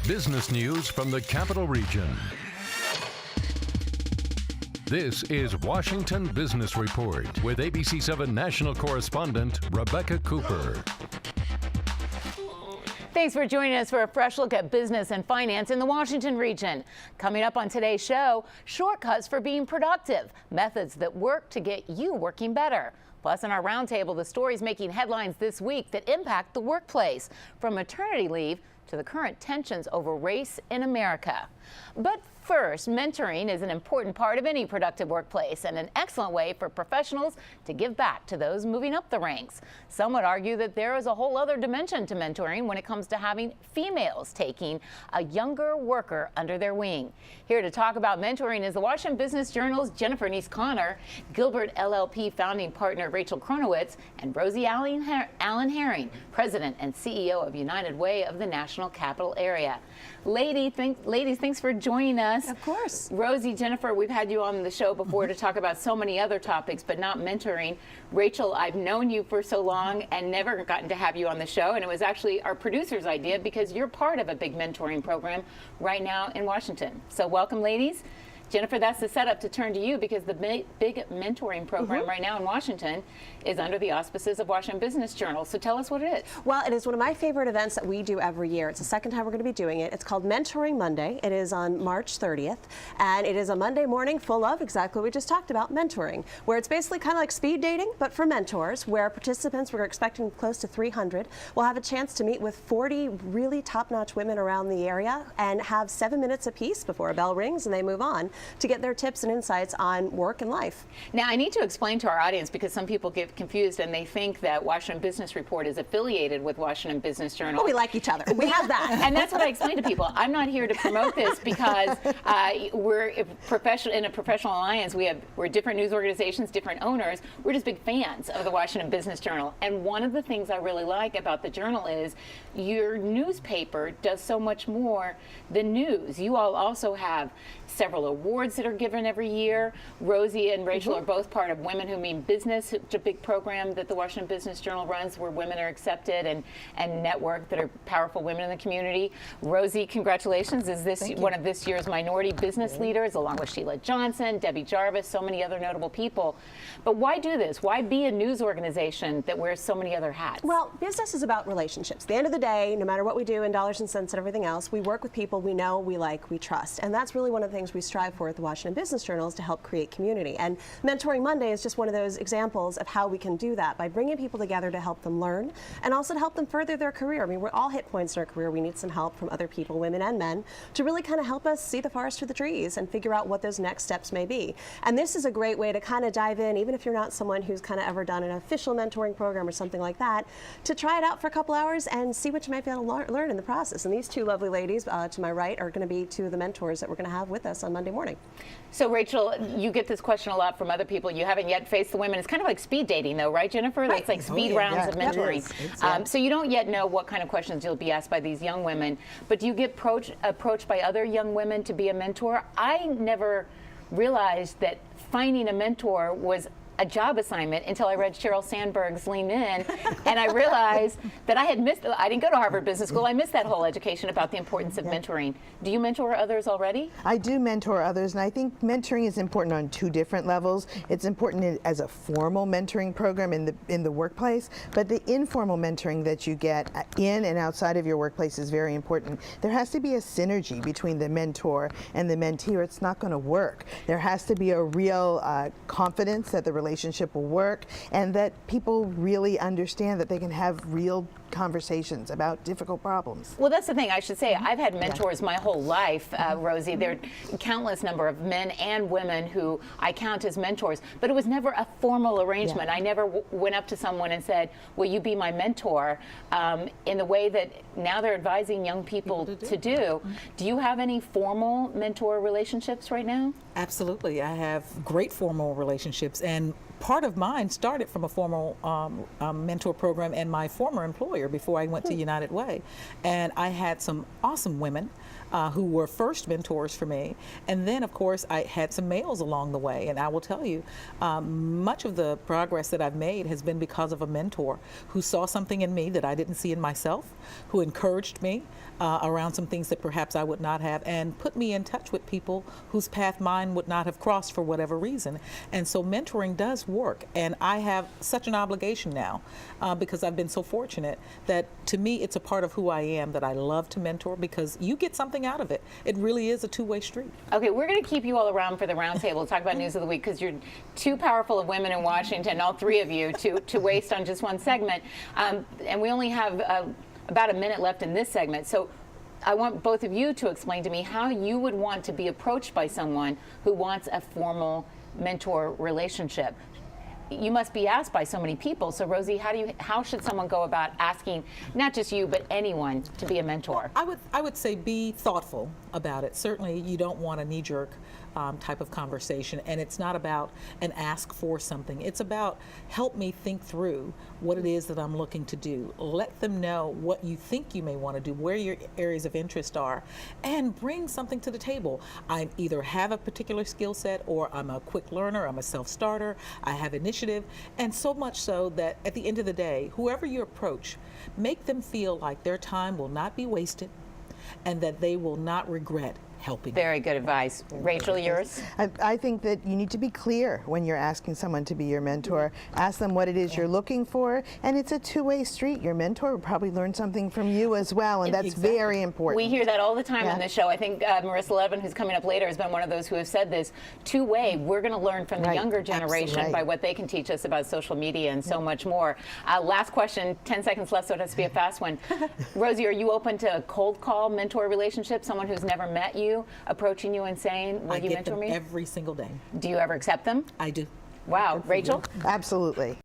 Business news from the Capital Region. This is Washington Business Report with ABC7 national correspondent Rebecca Cooper. Thanks for joining us for a fresh look at business and finance in the Washington region. Coming up on today's show, shortcuts for being productive, methods that work to get you working better. Plus, in our roundtable, the stories making headlines this week that impact the workplace, from maternity leave to the current tensions over race in America. But first, mentoring is an important part of any productive workplace and an excellent way for professionals to give back to those moving up the ranks. Some would argue that there is a whole other dimension to mentoring when it comes to having females taking a younger worker under their wing. Here to talk about mentoring is the Washington Business Journal's Jennifer Nycz-Conner, Gilbert LLP founding partner Rachel Kronowitz, and Rosie Allen-Herring, President and CEO of United Way of the National Capital Area. Ladies, thanks for joining us. Of course. Rosie, Jennifer, we've had you on the show before to talk about so many other topics, but not mentoring. Rachel, I've known you for so long and never gotten to have you on the show, and it was actually our producer's idea because you're part of a big mentoring program right now in Washington. So welcome, ladies. Jennifer, that's the setup to turn to you because the big mentoring program right now in Washington is under the auspices of Washington Business Journal. So tell us what it is. Well, it is one of my favorite events that we do every year. It's the second time we're going to be doing it. It's called Mentoring Monday. It is on March 30th, and it is a Monday morning full of exactly what we just talked about, mentoring, where it's basically kind of like speed dating, but for mentors, where participants, we're expecting close to 300, will have a chance to meet with 40 really top-notch women around the area and have 7 minutes apiece before a bell rings and they move on to get their tips and insights on work and life. Now, I need to explain to our audience because some people get confused and they think that Washington Business Report is affiliated with Washington Business Journal. Oh, we like each other. We have that. And that's what I explain to people. I'm not here to promote this because we're in a professional alliance. We're different news organizations, different owners. We're just big fans of the Washington Business Journal. And one of the things I really like about the Journal is your newspaper does so much more than news. You all also have several awards that are given every year. Rosie and Rachel are both part of Women Who Mean Business. It's a big program that the Washington Business Journal runs where women are accepted and network that are powerful women in the community. Rosie, congratulations. Is this one of this year's minority business leaders, along with Sheila Johnson, Debbie Jarvis, so many other notable people. But why do this? Why be a news organization that wears so many other hats? Well, business is about relationships. At the end of the day, no matter what we do in dollars and cents and everything else, we work with people we know, we like, we trust. And that's really one of the things we strive for at the Washington Business Journal, is to help create community. And Mentoring Monday is just one of those examples of how we can do that by bringing people together to help them learn and also to help them further their career. I mean, we're all hit points in our career. We need some help from other people, women and men, to really kind of help us see the forest through the trees and figure out what those next steps may be. And this is a great way to kind of dive in, even if you're not someone who's kind of ever done an official mentoring program or something like that, to try it out for a couple hours and see what you might be able to learn in the process. And these two lovely ladies to my right are going to be two of the mentors that we're going to have with us on Monday morning. So, Rachel, you get this question a lot from other people. You haven't yet faced the women. It's kind of like speed dating, though, right, Jennifer? Right. It's like speed rounds of mentoring. Yep. So you don't yet know what kind of questions you'll be asked by these young women. But do you get approached by other young women to be a mentor? I never realized that finding a mentor was a job assignment until I read Sheryl Sandberg's Lean In, and I realized that I didn't go to Harvard Business School. I missed that whole education about the importance of mentoring. Do you mentor others already? I do mentor others, and I think mentoring is important on two different levels. It's important as a formal mentoring program in the workplace, but the informal mentoring that you get in and outside of your workplace is very important. There has to be a synergy between the mentor and the mentee, or it's not going to work. There has to be a real confidence that the relationship will work, and that people really understand that they can have real conversations about difficult problems. Well, that's the thing. I should say I've had mentors my whole life, Rosie. There are countless number of men and women who I count as mentors, but it was never a formal arrangement. I never went up to someone and said, will you be my mentor, in the way that now they're advising young people to do. Do you have any formal mentor relationships right now? Absolutely. I have great formal relationships, and part of mine started from a formal mentor program and my former employer before I went to United Way. And I had some awesome women who were first mentors for me. And then, of course, I had some males along the way. And I will tell you, much of the progress that I've made has been because of a mentor who saw something in me that I didn't see in myself, who encouraged me around some things that perhaps I would not have, and put me in touch with people whose path mine would not have crossed for whatever reason. And so mentoring does work. And I have such an obligation now because I've been so fortunate that, to me, it's a part of who I am, that I love to mentor, because you get something out of it. It really is a two-way street. Okay, we're going to keep you all around for the roundtable, talk about news of the week, because you're too powerful of women in Washington, all three of you, to waste on just one segment. And we only have about a minute left in this segment. So I want both of you to explain to me how you would want to be approached by someone who wants a formal mentor relationship. You must be asked by so many people. So Rosie, how should someone go about asking, not just you, but anyone, to be a mentor? I would say be thoughtful about it. Certainly you don't want a knee-jerk type of conversation, and it's not about an ask for something. It's about, help me think through what it is that I'm looking to do. Let them know what you think you may want to do, where your areas of interest are, and bring something to the table. I either have a particular skill set, or I'm a quick learner, I'm a self-starter, I have initiative, and so much so that at the end of the day, whoever you approach, make them feel like their time will not be wasted and that they will not regret helping. Very good advice. Rachel, yours? I think that you need to be clear when you're asking someone to be your mentor. Ask them what it is you're looking for, and it's a two-way street. Your mentor will probably learn something from you as well, and that's very important. We hear that all the time on this show. I think Marissa Levin, who's coming up later, has been one of those who have said this. Two-way, we're going to learn from the younger generation by what they can teach us about social media and so much more. Last question, 10 seconds left, so it has to be a fast one. Rosie, are you open to a cold call mentor relationship, someone who's never met you approaching you and saying, will you mentor me? Every single day. Do you ever accept them? I do. Wow. Rachel? Absolutely.